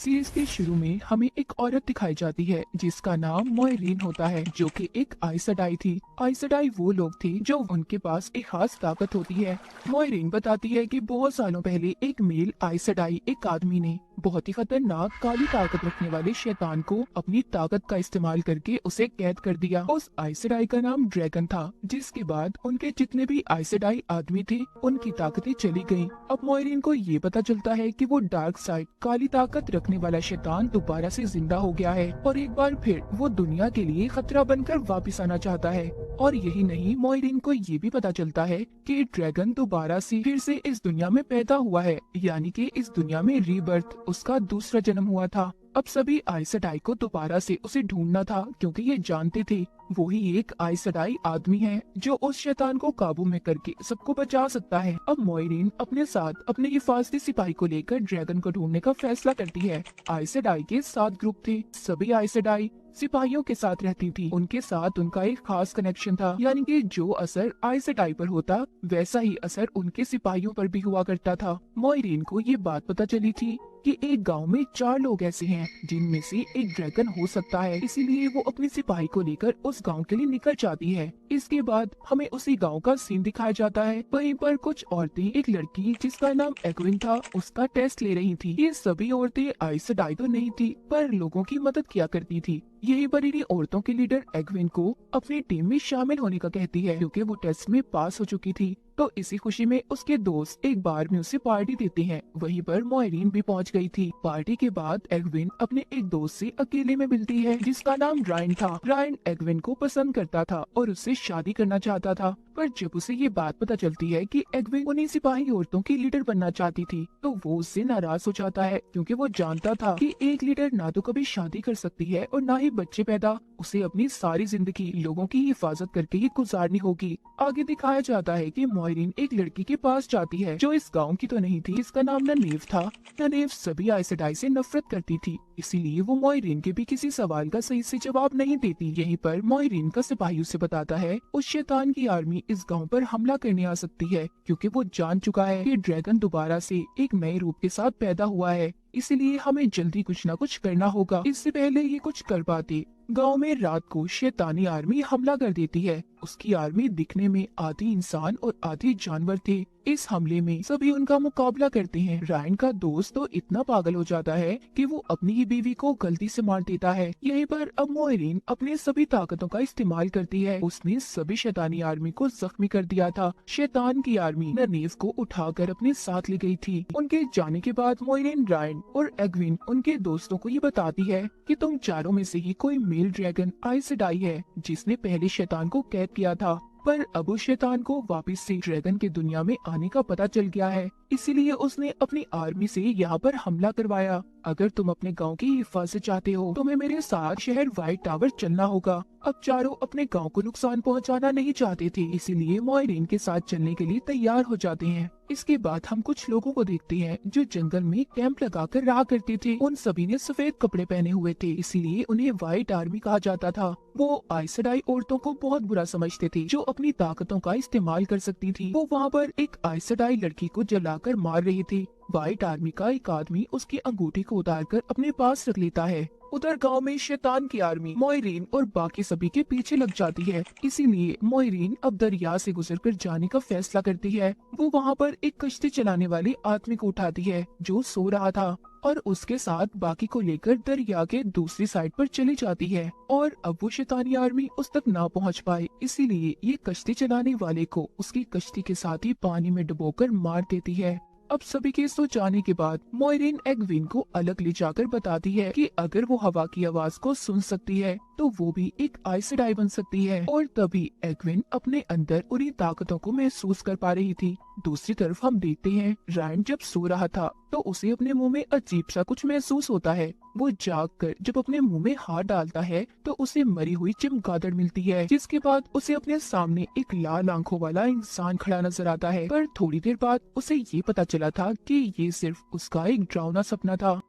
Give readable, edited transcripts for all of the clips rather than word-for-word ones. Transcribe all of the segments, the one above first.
Series के शुरू में हमें एक औरत दिखाई जाती है जिसका नाम मोइरीन होता है, जो कि एक आइसडाई थी। आइसडाई वो लोग थे जो उनके पास एक खास ताकत होती है। मोइरीन बताती है कि बहुत सालों पहले एक मेल आइसडाई एक आदमी ने बहुत ही खतरनाक काली ताकत रखने वाले शैतान को अपनी ताकत का इस्तेमाल करके उसे कैद कर दिया। उस आइसडाई का नाम ड्रैगन था, जिसके बाद उनके जितने भी आइसडाई आदमी थे उनकी ताकतें चली गयी। अब मोइरीन को ये पता चलता है कि वो डार्क साइड काली ताकत रखने वाला शैतान दोबारा से जिंदा हो गया है और एक बार फिर वो दुनिया के लिए खतरा बनकर वापस आना चाहता है। और यही नहीं, मोइरीन को ये भी पता चलता है कि ड्रैगन दोबारा से फिर से इस दुनिया में पैदा हुआ है, यानी कि इस दुनिया में रीबर्थ, उसका दूसरा जन्म हुआ था। अब सभी आइसडाई को दोबारा से उसे ढूंढना था, क्योंकि ये जानते थे वो ही एक आइसडाई आदमी है जो उस शैतान को काबू में करके सबको बचा सकता है। अब मोइरीन अपने साथ अपने हिफाजती सिपाही को लेकर ड्रैगन को ढूंढने का फैसला करती है। आइसडाई के 7 ग्रुप थे। सभी आइसडाई सिपाहियों के साथ रहती थी। उनके साथ उनका एक खास कनेक्शन था, यानी कि जो असर आइसडाई पर होता वैसा ही असर उनके सिपाहियों पर भी हुआ करता था। मोइरीन को ये बात पता चली थी कि एक गांव में 4 लोग ऐसे हैं जिनमें से एक ड्रैगन हो सकता है, इसीलिए वो अपने सिपाही को लेकर उस गांव के लिए निकल जाती है। इसके बाद हमें उसी गांव का सीन दिखाया जाता है। वहीं पर कुछ औरतें एक लड़की जिसका नाम एग्विन था उसका टेस्ट ले रही थी। ये सभी औरतें आइसडाई तो नहीं थी, पर लोगों की मदद किया करती थी। यही पर इन्हीं औरतों की लीडर एग्विन को अपनी टीम में शामिल होने का कहती है, क्योंकि वो टेस्ट में पास हो चुकी थी। तो इसी खुशी में उसके दोस्त एक बार में उसे पार्टी देते हैं। वहीं पर मोइरीन भी पहुंच गई थी। पार्टी के बाद एग्विन अपने एक दोस्त से अकेले में मिलती है जिसका नाम रायन था। रायन एग्विन को पसंद करता था और उससे शादी करना चाहता था, पर जब उसे ये बात पता चलती है कि एग्विन उन्हीं सिपाही औरतों की लीडर बनना चाहती थी, तो वो उससे नाराज हो जाता है, क्योंकि वो जानता था कि एक लीडर ना तो कभी शादी कर सकती है और ना ही बच्चे पैदा। उसे अपनी सारी जिंदगी लोगों की हिफाजत करके ही गुजारनी होगी। आगे दिखाया जाता है कि मोइरीन एक लड़की के पास जाती है जो इस गांव की तो नहीं थी, इसका नाम ननेव था। ननेव सभी आइसडाई से नफरत करती थी, इसीलिए वो मोइरीन के भी किसी सवाल का सही से जवाब नहीं देती। यहीं पर मोइरीन का सिपाही उसे बताता है उस शैतान की आर्मी इस गांव पर हमला करने आ सकती है, क्योंकि वो जान चुका है कि ड्रैगन दोबारा से एक नए रूप के साथ पैदा हुआ है। इसीलिए हमें जल्दी कुछ न कुछ करना होगा। इससे पहले ये कुछ कर पाते, गांव में रात को शैतानी आर्मी हमला कर देती है। उसकी आर्मी दिखने में आधी इंसान और आधी जानवर थे। इस हमले में सभी उनका मुकाबला करते हैं। रायन का दोस्त तो इतना पागल हो जाता है कि वो अपनी ही बीवी को गलती से मार देता है। यहीं पर अब मोइरीन अपने सभी ताकतों का इस्तेमाल करती है। उसने सभी शैतानी आर्मी को जख्मी कर दिया था। शैतान की आर्मी ननेव को उठाकर अपने साथ ले गई थी। उनके जाने के बाद मोइरीन, रायन और एग्विन उनके दोस्तों को ये बताती है कि तुम चारों में से ही कोई मेल ड्रैगन आइसडाई है जिसने पहले शैतान को कैद किया था, पर अब उस शैतान को वापस से ड्रैगन की दुनिया में आने का पता चल गया है, इसीलिए उसने अपनी आर्मी से यहाँ पर हमला करवाया। अगर तुम अपने गांव की हिफाजत चाहते हो तुम्हें मेरे साथ शहर व्हाइट टावर चलना होगा। अब चारों अपने गांव को नुकसान पहुंचाना नहीं चाहते थे, इसीलिए मोइरीन के साथ चलने के लिए तैयार हो जाते हैं। इसके बाद हम कुछ लोगों को देखते हैं जो जंगल में कैंप लगाकर रहा करते थे। उन सभी ने सफेद कपड़े पहने हुए थे, इसीलिए उन्हें व्हाइट आर्मी कहा जाता था। वो आइसडाई औरतों को बहुत बुरा समझते थे जो अपनी ताकतों का इस्तेमाल कर सकती थी। वो वहाँ पर एक आइसडाई लड़की को जलाकर मार रही थी। व्हाइट आर्मी का एक आदमी उसकी अंगूठी को उतारकर अपने पास रख लेता है। उधर गांव में शैतान की आर्मी मोइरीन और बाकी सभी के पीछे लग जाती है, इसीलिए मोइरीन अब दरिया से गुजरकर जाने का फैसला करती है। वो वहाँ पर एक कश्ती चलाने वाले आदमी को उठाती है जो सो रहा था और उसके साथ बाकी को लेकर दरिया के दूसरी साइड पर चली जाती है। और अब वो शैतानी आर्मी उस तक ना पहुँच पाए, इसीलिए ये कश्ती चलाने वाले को उसकी कश्ती के साथ ही पानी में डुबोकर मार देती है। अब सभी के सो जाने के बाद मोइरीन एग्विन को अलग ले जाकर बताती है कि अगर वो हवा की आवाज को सुन सकती है तो वो भी एक आइसडाई बन सकती है। और तभी एग्विन अपने अंदर उन्हीं ताकतों को महसूस कर पा रही थी। दूसरी तरफ हम देखते हैं रायन जब सो रहा था तो उसे अपने मुंह में अजीब सा कुछ महसूस होता है। वो जागकर जब अपने मुंह में हाथ डालता है तो उसे मरी हुई चमगादड़ मिलती है, जिसके बाद उसे अपने सामने एक लाल आंखों वाला इंसान खड़ा नजर आता है। पर थोड़ी देर बाद उसे ये पता चला था कि ये सिर्फ उसका एक डरावना सपना था।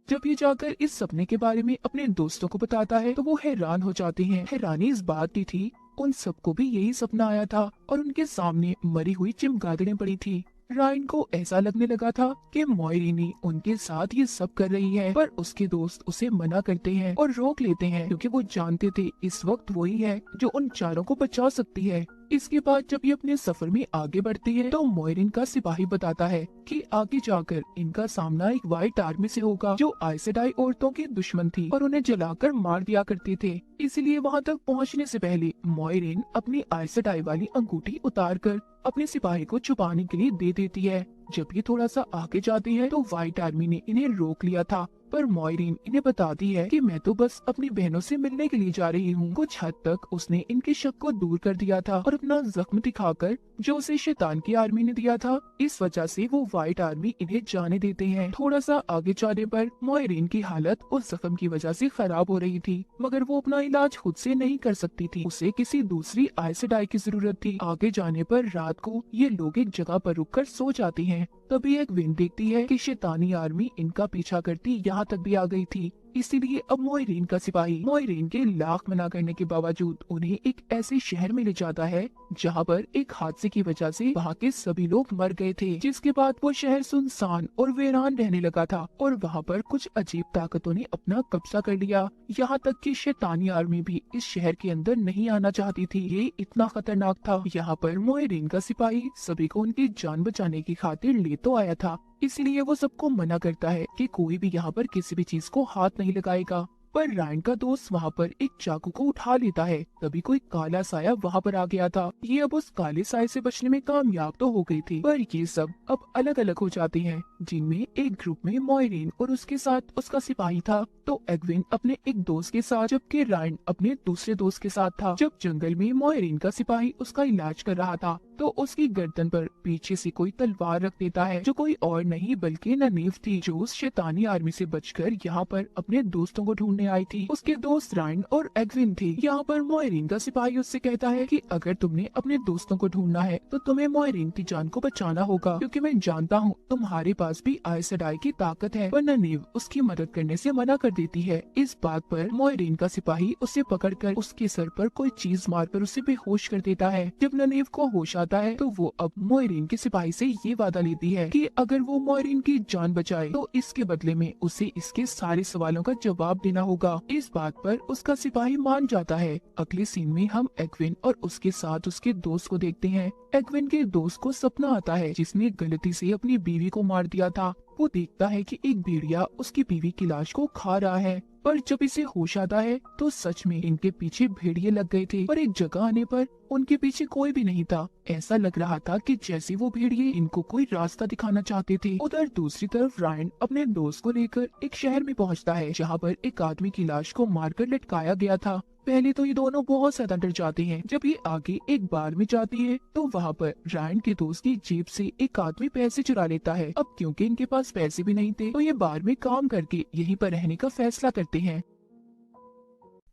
जब ये जाकर इस सपने के बारे में अपने दोस्तों को बताता है तो वो हैरान हो जाते हैं। हैरानी इस बात की थी उन सबको भी यही सपना आया था और उनके सामने मरी हुई चमगादड़ें पड़ी थी। रायन को ऐसा लगने लगा था कि मोइरीनी उनके साथ ये सब कर रही है, पर उसके दोस्त उसे मना करते हैं और रोक लेते हैं क्योंकि वो जानते थे इस वक्त वही है जो उन चारों को बचा सकती है। इसके बाद जब ये अपने सफर में आगे बढ़ती है तो मोइरीन का सिपाही बताता है कि आगे जाकर इनका सामना एक व्हाइट आर्मी से होगा जो आइसेडाई औरतों की दुश्मन थी और उन्हें जलाकर मार दिया करते थे। इसलिए वहाँ तक पहुँचने से पहले मोइरीन अपनी आइसेडाई वाली अंगूठी उतार कर अपने सिपाही को छुपाने के लिए दे देती है। जब ये थोड़ा सा आगे जाते हैं तो व्हाइट आर्मी ने इन्हें रोक लिया था, पर मोइरीन इन्हें बताती है कि मैं तो बस अपनी बहनों से मिलने के लिए जा रही हूँ। कुछ हद तक उसने इनके शक को दूर कर दिया था और अपना जख्म दिखाकर जो उसे शैतान की आर्मी ने दिया था, इस वजह से वो व्हाइट आर्मी इन्हें जाने देते हैं। थोड़ा सा आगे जाने पर मोइरीन की हालत उस जख्म की वजह से खराब हो रही थी, मगर वो अपना इलाज खुद से नहीं कर सकती थी, उसे किसी दूसरी आइसेडाई की जरूरत थी। आगे जाने पर रात को ये लोग एक जगह पर रुककर सो जाते हैं। तभी एक विंड देखती है कि शैतानी आर्मी इनका पीछा करती यहाँ तक भी आ गई थी। इसीलिए अब मोइरीन का सिपाही मोइरीन के लाख मना करने के बावजूद उन्हें एक ऐसे शहर में ले जाता है जहाँ पर एक हादसे की वजह से वहाँ के सभी लोग मर गए थे, जिसके बाद वो शहर सुनसान और वीरान रहने लगा था और वहाँ पर कुछ अजीब ताकतों ने अपना कब्जा कर लिया। यहाँ तक कि शैतानी आर्मी भी इस शहर के अंदर नहीं आना चाहती थी, ये इतना खतरनाक था। यहाँ पर मोइरीन का सिपाही सभी को उनकी जान बचाने की खातिर ले तो आया था, इसलिए वो सबको मना करता है कि कोई भी यहाँ पर किसी भी चीज को हाथ नहीं लगाएगा। पर रायन का दोस्त वहाँ पर एक चाकू को उठा लेता है। तभी कोई काला साया वहाँ पर आ गया था। ये अब उस काले साये से बचने में कामयाब तो हो गई थी, पर ये सब अब अलग अलग हो जाती हैं, जिनमें एक ग्रुप में मोइरीन और उसके साथ उसका सिपाही था, तो एग्विन अपने एक दोस्त के साथ, जबकि रायन अपने दूसरे दोस्त के साथ था। जब जंगल में मोइरीन का सिपाही उसका इलाज कर रहा था तो उसकी गर्दन पर पीछे से कोई तलवार रख देता है, जो कोई और नहीं बल्कि ननीव थी, जो उस शैतानी आर्मी से बचकर यहाँ पर अपने दोस्तों को ढूंढने आई थी। उसके दोस्त रायन और एग्विन थे। यहाँ पर मोइरीन का सिपाही उससे कहता है कि अगर तुमने अपने दोस्तों को ढूंढना है तो तुम्हें मोइरीन की जान को बचाना होगा, क्योंकि मैं जानता हूँ तुम्हारे पास भी आइसेडाई की ताकत है। पर ननीव उसकी मदद करने से मना कर देती है। इस बात पर मोइरीन का सिपाही उसे पकड़कर उसके सर पर कोई चीज मारकर उसे बेहोश कर देता है। जब ननीव को होश आता है तो वो अब मोइरीन के सिपाही से ये वादा लेती है कि अगर वो मोइरीन की जान बचाए तो इसके बदले में उसे इसके सारे सवालों का जवाब देना होगा। इस बात पर उसका सिपाही मान जाता है। अगले सीन में हम एग्विन और उसके साथ उसके दोस्त को देखते हैं। एग्विन के दोस्त को सपना आता है जिसने गलती से अपनी बीवी को मार दिया था। वो देखता है कि एक भेड़िया उसकी बीवी की लाश को खा रहा है, पर जब इसे होश आता है तो सच में इनके पीछे भेड़िए लग गए थे, पर एक जगह आने पर उनके पीछे कोई भी नहीं था। ऐसा लग रहा था कि जैसे वो भेड़िए इनको कोई रास्ता दिखाना चाहते थे। उधर दूसरी तरफ रायन अपने दोस्त को लेकर एक शहर में पहुंचता है जहां पर एक आदमी की लाश को मारकर लटकाया गया था। पहले तो ये दोनों बहुत ज्यादा डर जाते हैं। जब ये आगे एक बार में जाती है तो वहाँ पर रायन के दोस्त की जेब से एक आदमी पैसे चुरा लेता है। अब क्योंकि इनके पास पैसे भी नहीं थे तो ये बार में काम करके यहीं पर रहने का फैसला करते हैं।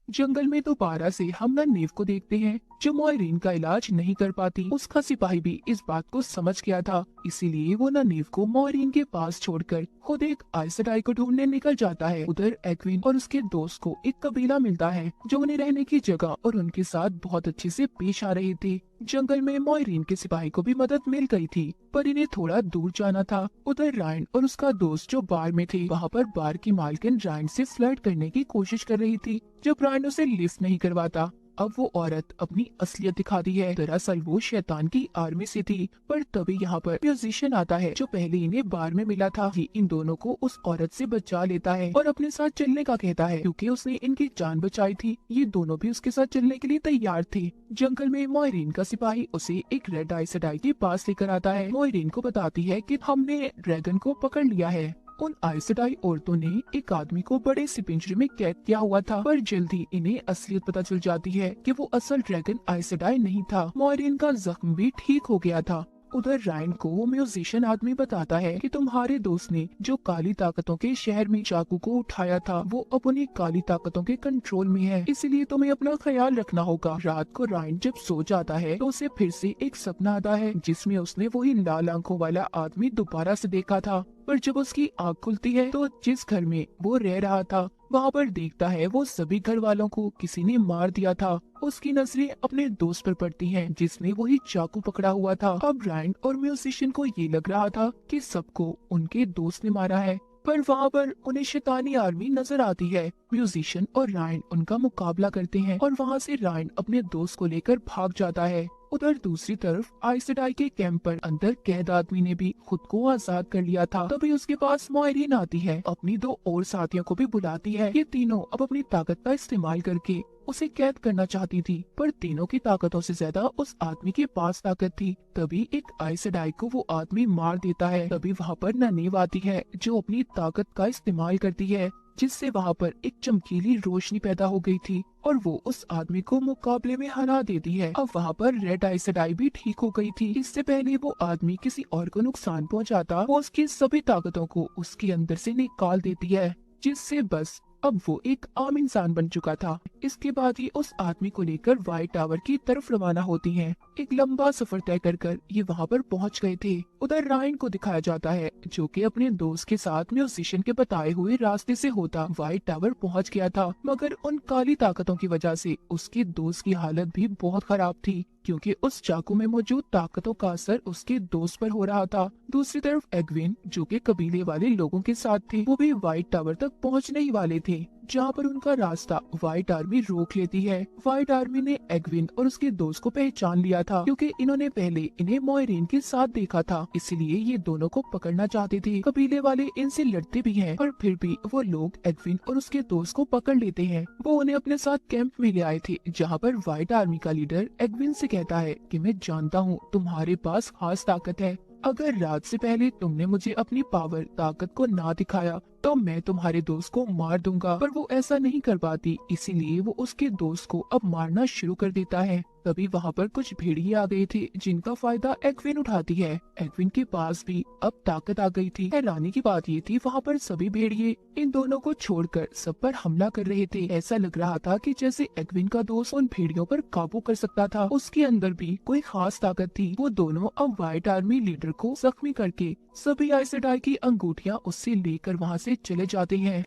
जंगल में दोबारा से हम ननीव को देखते हैं जो मोइरीन का इलाज नहीं कर पाती। उसका सिपाही भी इस बात को समझ गया था, इसीलिए वो ननीव को मोइरीन के पास छोड़कर खुद एक आइसेडाई को ढूंढने निकल जाता है। उधर एग्विन और उसके दोस्त को एक कबीला मिलता है जो उन्हें रहने की जगह और उनके साथ बहुत अच्छे से पेश आ रहे थे। जंगल में मोइरीन के सिपाही को भी मदद मिल गई थी, पर इन्हें थोड़ा दूर जाना था। उधर रायन और उसका दोस्त जो बार में थे, वहाँ पर बार की मालकिन रायन से फ्लर्ट करने की कोशिश कर रही थी। जब रायन उसे लिफ्ट नहीं करवाता, अब वो औरत अपनी असलियत दिखाती है। दरअसल वो शैतान की आर्मी से थी। पर तभी यहाँ पर म्यूजिशियन आता है जो पहले इन्हें बार में मिला था। ये इन दोनों को उस औरत से बचा लेता है और अपने साथ चलने का कहता है, क्योंकि उसने इनकी जान बचाई थी। ये दोनों भी उसके साथ चलने के लिए तैयार थे। जंगल में मोइरीन का सिपाही उसे एक रेड आइसेडाई के पास लेकर आता है। मोइरीन को बताती है कि हमने ड्रैगन को पकड़ लिया है। उन आइसेडाई औरतों ने एक आदमी को बड़े से पिंजरे में कैद किया हुआ था, पर जल्दी इन्हें असलियत पता चल जाती है कि वो असल ड्रैगन आइसेडाई नहीं था। मोइरीन का जख्म भी ठीक हो गया था। उधर रायन को वो म्यूजिशियन आदमी बताता है कि तुम्हारे दोस्त ने जो काली ताकतों के शहर में चाकू को उठाया था, वो अब उन्हीं काली ताकतों के कंट्रोल में है, इसलिए तुम्हें अपना ख्याल रखना होगा। रात को रायन जब सो जाता है तो उसे फिर से एक सपना आता है जिसमें उसने वही लाल आंखों वाला आदमी दोबारा से देखा था। पर जब उसकी आँख खुलती है तो जिस घर में वो रह रहा था वहाँ पर देखता है वो सभी घर वालों को किसी ने मार दिया था। उसकी नजरें अपने दोस्त पर पड़ती हैं जिसने वही चाकू पकड़ा हुआ था। अब रायन और म्यूजिशियन को ये लग रहा था कि सबको उनके दोस्त ने मारा है, पर वहाँ पर उन्हें शैतानी आर्मी नजर आती है। म्यूजिशियन और रायन उनका मुकाबला करते हैं और वहाँ से रायन अपने दोस्त को लेकर भाग जाता है। उधर दूसरी तरफ आइसडाई के कैंप पर अंदर कैद आदमी ने भी खुद को आजाद कर लिया था। तभी उसके पास मॉयरीन आती है, अपनी दो और साथियों को भी बुलाती है। ये तीनों अब अपनी ताकत का इस्तेमाल करके उसे कैद करना चाहती थी, पर तीनों की ताकतों से ज्यादा उस आदमी के पास ताकत थी। तभी एक आइसडाई को वो आदमी मार देता है। तभी वहाँ पर ननेव आती है जो अपनी ताकत का इस्तेमाल करती है, जिससे वहाँ पर एक चमकीली रोशनी पैदा हो गई थी और वो उस आदमी को मुकाबले में हरा देती है। अब वहाँ पर रेड आइसडाई भी ठीक हो गई थी। इससे पहले वो आदमी किसी और को नुकसान पहुँचाता, वो उसकी सभी ताकतों को उसके अंदर से निकाल देती है, जिससे बस अब वो एक आम इंसान बन चुका था। इसके बाद ही उस आदमी को लेकर व्हाइट टावर की तरफ रवाना होती हैं। एक लंबा सफर तय कर ये वहाँ पर पहुँच गए थे। उधर रायन को दिखाया जाता है जो कि अपने दोस्त के साथ म्यूजिशियन के बताए हुए रास्ते से होता व्हाइट टावर पहुँच गया था, मगर उन काली ताकतों की वजह से उसके दोस्त की हालत भी बहुत खराब थी, क्योंकि उस चाकू में मौजूद ताकतों का असर उसके दोस्त पर हो रहा था। दूसरी तरफ एग्विन जो कि कबीले वाले लोगों के साथ थे, वो भी व्हाइट टावर तक पहुंचने ही वाले थे, जहां पर उनका रास्ता व्हाइट आर्मी रोक लेती है। व्हाइट आर्मी ने एग्विन और उसके दोस्त को पहचान लिया था, क्योंकि इन्होंने पहले इन्हें मॉयरीन के साथ देखा था, इसलिए ये दोनों को पकड़ना चाहते थे। कबीले वाले इनसे लड़ते भी हैं, पर फिर भी वो लोग एग्विन और उसके दोस्त को पकड़ लेते हैं। वो उन्हें अपने साथ कैंप में ले आए थे, जहाँ पर व्हाइट आर्मी का लीडर एग्विन से कहता है कि मैं जानता हूँ तुम्हारे पास खास ताकत है, अगर रात से पहले तुमने मुझे अपनी पावर ताकत को ना दिखाया तो मैं तुम्हारे दोस्त को मार दूंगा। पर वो ऐसा नहीं कर पाती, इसीलिए वो उसके दोस्त को अब मारना शुरू कर देता है। तभी वहाँ पर कुछ भेड़िए आ गए थे जिनका फायदा एग्विन उठाती है। एग्विन के पास भी अब ताकत आ गई थी। हैरानी की बात ये थी वहाँ पर सभी भेड़िए इन दोनों को छोड़कर सब पर हमला कर रहे थे। ऐसा लग रहा था कि जैसे एग्विन का दोस्त उन भेड़ियों पर काबू कर सकता था, उसके अंदर भी कोई खास ताकत थी। वो दोनों अब व्हाइट आर्मी लीडर को जख्मी करके सभी आइसडाई की अंगूठियाँ उससे लेकर वहाँ से चले जाते हैं।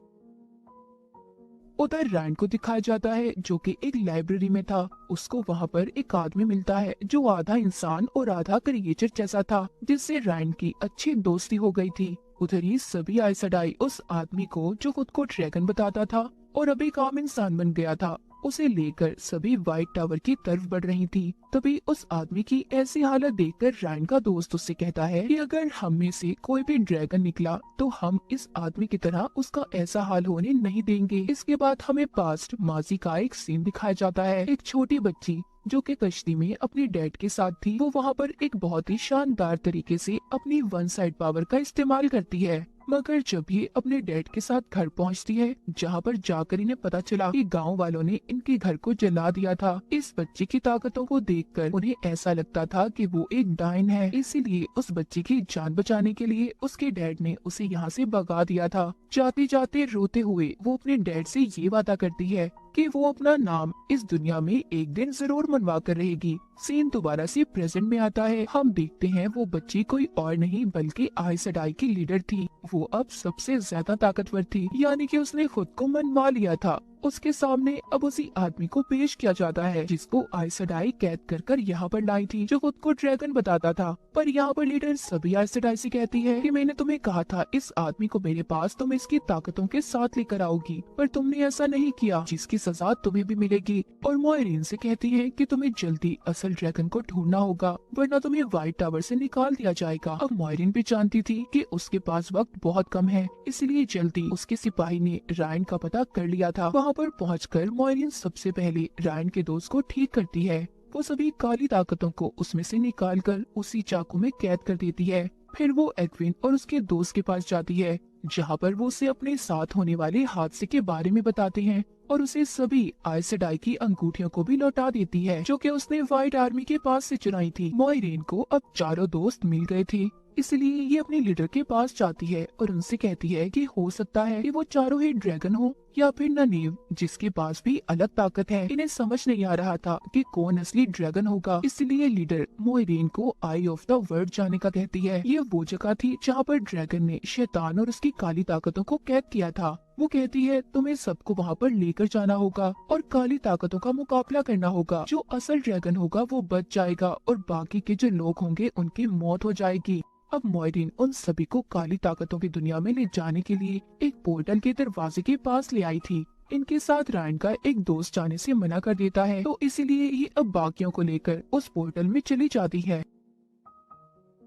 उधर रैंड को दिखाया जाता है जो कि एक लाइब्रेरी में था। उसको वहाँ पर एक आदमी मिलता है जो आधा इंसान और आधा क्रिएचर जैसा था, जिससे रैंड की अच्छी दोस्ती हो गई थी। उधर ही सभी आइसडाई उस आदमी को जो खुद को ड्रैगन बताता था और अभी एक आम इंसान बन गया था, उसे लेकर सभी व्हाइट टावर की तरफ बढ़ रही थी। तभी उस आदमी की ऐसी हालत देखकर रैंड का दोस्त उससे कहता है कि अगर हम में से कोई भी ड्रैगन निकला तो हम इस आदमी की तरह उसका ऐसा हाल होने नहीं देंगे। इसके बाद हमें पास्ट माजी का एक सीन दिखाया जाता है। एक छोटी बच्ची जो कि कश्ती में अपनी डैड के साथ थी, वो वहाँ पर एक बहुत ही शानदार तरीके से अपनी वन साइड पावर का इस्तेमाल करती है। मगर जब ये अपने डैड के साथ घर पहुंचती है, जहाँ पर जाकर इन्हें पता चला कि गांव वालों ने इनके घर को जला दिया था। इस बच्चे की ताकतों को देखकर उन्हें ऐसा लगता था कि वो एक डायन है, इसीलिए उस बच्चे की जान बचाने के लिए उसके डैड ने उसे यहाँ से भगा दिया था। जाते जाते रोते हुए वो अपने डैड से ये वादा करती है कि वो अपना नाम इस दुनिया में एक दिन जरूर मनवा कर रहेगी। सीन दोबारा से प्रेजेंट में आता है। हम देखते हैं वो बच्ची कोई और नहीं बल्कि आइसडाई की लीडर थी। वो अब सबसे ज्यादा ताकतवर थी, यानी कि उसने खुद को मनवा लिया था। उसके सामने अब उसी आदमी को पेश किया जाता है जिसको आइसडाई कैद कर यहाँ पर लाई थी, जो खुद को ड्रैगन बताता था। पर यहाँ पर लीडर सभी आइसडाई से कहती है कि मैंने तुम्हें कहा था इस आदमी को मेरे पास तुम इसकी ताकतों के साथ लेकर आओगी, पर तुमने ऐसा नहीं किया, जिसकी सजा तुम्हें भी मिलेगी। और मॉयरीन से कहती है कि तुम्हें जल्दी असल ड्रैगन को ढूंढना होगा, वरना तुम्हें व्हाइट टावर से निकाल दिया जाएगा। अब मॉयरीन भी जानती थी कि उसके पास वक्त बहुत कम है, इसलिए जल्दी उसके सिपाही ने रायन का पता कर लिया था। वहाँ पर पहुंचकर मॉयरीन सबसे पहले रायन के दोस्त को ठीक करती है। वो सभी काली ताकतों को उसमें से निकालकर उसी चाकू में कैद कर देती है। फिर वो एग्विन और उसके दोस्त के पास जाती है, जहाँ पर वो उसे अपने साथ होने वाले हादसे के बारे में बताते हैं और उसे सभी आइसडाई की अंगूठियों को भी लौटा देती है, जो कि उसने व्हाइट आर्मी के पास से चुराई थी। मॉयरीन को अब चारों दोस्त मिल गए थे, इसलिए ये अपने लीडर के पास जाती है और उनसे कहती है कि हो सकता है कि वो चारों ही ड्रैगन हो या फिर ननीव जिसके पास भी अलग ताकत है। इन्हें समझ नहीं आ रहा था कि कौन असली ड्रैगन होगा, इसलिए लीडर मोइरीन को आई ऑफ द वर्ल्ड जाने का कहती है। ये वो जगह थी जहाँ पर ड्रैगन ने शैतान और उसकी काली ताकतों को कैद किया था। वो कहती है तुम्हें सबको वहाँ पर लेकर जाना होगा और काली ताकतों का मुकाबला करना होगा। जो असल ड्रैगन होगा वो बच जाएगा और बाकी के जो लोग होंगे उनकी मौत हो जाएगी। अब मोइरीन उन सभी को काली ताकतों की दुनिया में ले जाने के लिए एक पोर्टल के दरवाजे के पास ले आई थी। इनके साथ रायन का एक दोस्त जाने से मना कर देता है, तो इसीलिए ये अब बाकियों को लेकर उस पोर्टल में चली जाती है।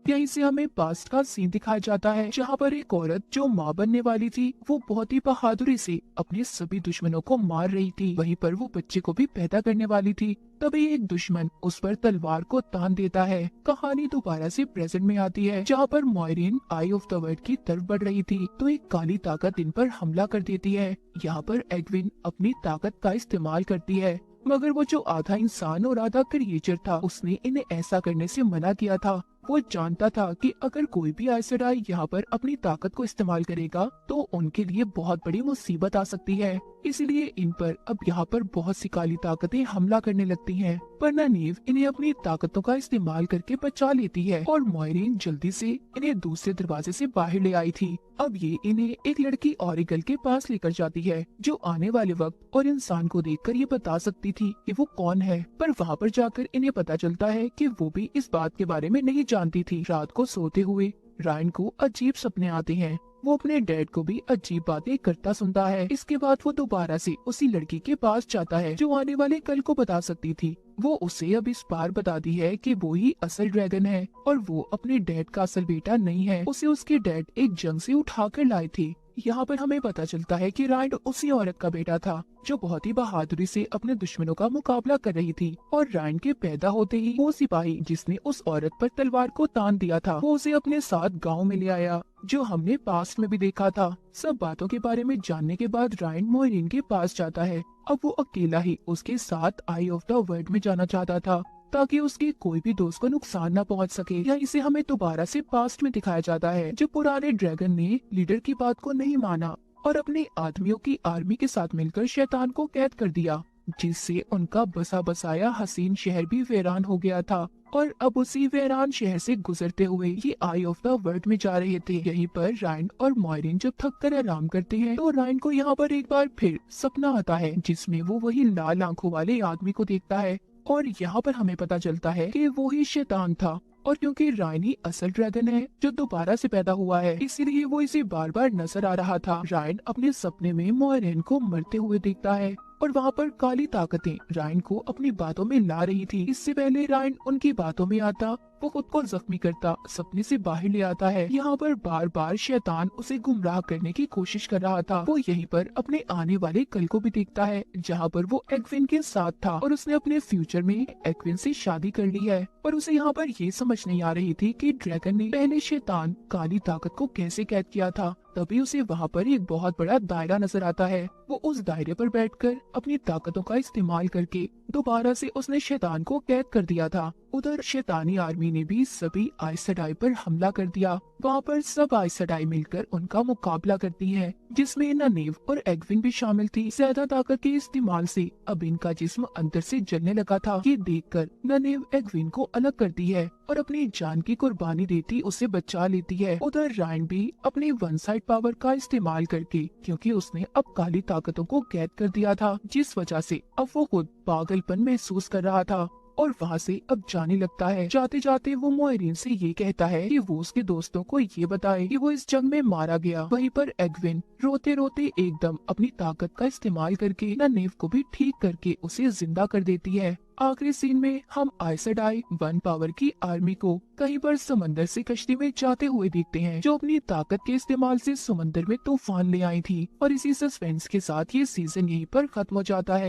यहीं से हमें पास्ट का सीन दिखाया जाता है, जहाँ पर एक औरत जो माँ बनने वाली थी वो बहुत ही बहादुरी से अपने सभी दुश्मनों को मार रही थी। वहीं पर वो बच्चे को भी पैदा करने वाली थी। तभी एक दुश्मन उस पर तलवार को तान देता है। कहानी दोबारा से प्रेजेंट में आती है, जहाँ पर मोइरीन आई ऑफ द वर्ल्ड की तरफ बढ़ रही थी, तो एक काली ताकत इन पर हमला कर देती है। यहाँ पर एग्विन अपनी ताकत का इस्तेमाल करती है, मगर वो जो आधा इंसान और आधा क्रिएचर था उसने इन्हें ऐसा करने से मना किया था। वो जानता था कि अगर कोई भी आइसडाई यहाँ पर अपनी ताकत को इस्तेमाल करेगा तो उनके लिए बहुत बड़ी मुसीबत आ सकती है। इसलिए इन पर अब यहाँ पर बहुत सी काली ताकतें हमला करने लगती हैं, पर ननीव इन्हें अपनी ताकतों का इस्तेमाल करके बचा लेती है और मोइरीन जल्दी से इन्हें दूसरे दरवाजे से बाहर ले आई थी। अब ये इन्हें एक लड़की ऑरिगल के पास लेकर जाती है, जो आने वाले वक्त और इंसान को देखकर ये बता सकती थी कि वो कौन है। पर वहाँ पर जाकर इन्हें पता चलता है कि वो भी इस बात के बारे में नहीं जानती थी। रात को सोते हुए रायन को अजीब सपने आते हैं। वो अपने डैड को भी अजीब बातें करता सुनता है। इसके बाद वो दोबारा से उसी लड़की के पास जाता है जो आने वाले कल को बता सकती थी। वो उसे अब इस बार बताती है कि वो ही असल ड्रैगन है और वो अपने डैड का असल बेटा नहीं है। उसे उसके डैड एक जंग से उठा कर लाए थे। यहाँ पर हमें पता चलता है कि रायन उसी औरत का बेटा था जो बहुत ही बहादुरी से अपने दुश्मनों का मुकाबला कर रही थी। और रायन के पैदा होते ही वो सिपाही जिसने उस औरत पर तलवार को तान दिया था वो उसे अपने साथ गांव में ले आया, जो हमने पास्ट में भी देखा था। सब बातों के बारे में जानने के बाद रायन मोइरीन के पास जाता है। अब वो अकेला ही उसके साथ आई ऑफ द वर्ल्ड में जाना चाहता था, ताकि उसके कोई भी दोस्त को नुकसान न पहुंच सके। या इसे हमें दोबारा से पास्ट में दिखाया जाता है, जो पुराने ड्रैगन ने लीडर की बात को नहीं माना और अपने आदमियों की आर्मी के साथ मिलकर शैतान को कैद कर दिया, जिससे उनका बसा बसाया हसीन शहर भी वीरान हो गया था। और अब उसी वीरान शहर से गुजरते हुए ये आई ऑफ द वर्ल्ड में जा रहे थे। यहीं पर रायन और मोइरीन जब थक कर आराम करते हैं तो रायन को यहाँ पर एक बार फिर सपना आता है, जिसमें वो वही लाल आंखों वाले आदमी को देखता है और यहाँ पर हमें पता चलता है कि वो ही शैतान था। और क्योंकि रायन ही असल ड्रैगन है जो दोबारा से पैदा हुआ है, इसीलिए वो इसे बार बार नजर आ रहा था। रायन अपने सपने में मोइरीन को मरते हुए देखता है और वहाँ पर काली ताकतें रायन को अपनी बातों में ला रही थी। इससे पहले रायन उनकी बातों में आता, वो खुद को जख्मी करता सपने से बाहर ले आता है। यहाँ पर बार बार शैतान उसे गुमराह करने की कोशिश कर रहा था। वो यहीं पर अपने आने वाले कल को भी देखता है, जहाँ पर वो एग्विन के साथ था और उसने अपने फ्यूचर में एग्विन से शादी कर ली है। पर उसे यहाँ पर ये समझ नहीं आ रही थी कि ड्रैगन ने पहले शैतान काली ताकत को कैसे कैद किया था। तभी उसे वहाँ पर एक बहुत बड़ा दायरा नजर आता है। वो उस दायरे पर बैठकर अपनी ताकतों का इस्तेमाल करके दोबारा से उसने शैतान को कैद कर दिया था। उधर शैतानी आर्मी ने भी सभी आइसडाई पर हमला कर दिया। वहाँ पर सब आइसडाई मिलकर उनका मुकाबला करती है, जिसमें ननीव और एग्विन भी शामिल थी। ज्यादा ताकत के इस्तेमाल से अब इनका जिस्म अंदर से जलने लगा था। ये देखकर ननीव एग्विन को अलग करती है और अपनी जान की कुर्बानी देती उसे बचा लेती है। उधर रायन भी अपनी वन साइड पावर का इस्तेमाल करके, क्योंकि उसने अब काली ताकतों को कैद कर दिया था, जिस वजह से अब वो खुद पागलपन महसूस कर रहा था और वहाँ से अब जाने लगता है। जाते जाते वो मोइरीन से ये कहता है कि वो उसके दोस्तों को ये बताए कि वो इस जंग में मारा गया। वहीं पर एग्विन रोते रोते एकदम अपनी ताकत का इस्तेमाल करके ननीव को भी ठीक करके उसे जिंदा कर देती है। आखिरी सीन में हम आइसडाई वन पावर की आर्मी को कहीं पर समंदर से कश्ती में जाते हुए देखते हैं, जो अपनी ताकत के इस्तेमाल से समंदर में तूफान ले आई थी। और इसी सस्पेंस के साथ ये सीजन यहीं पर खत्म हो जाता है।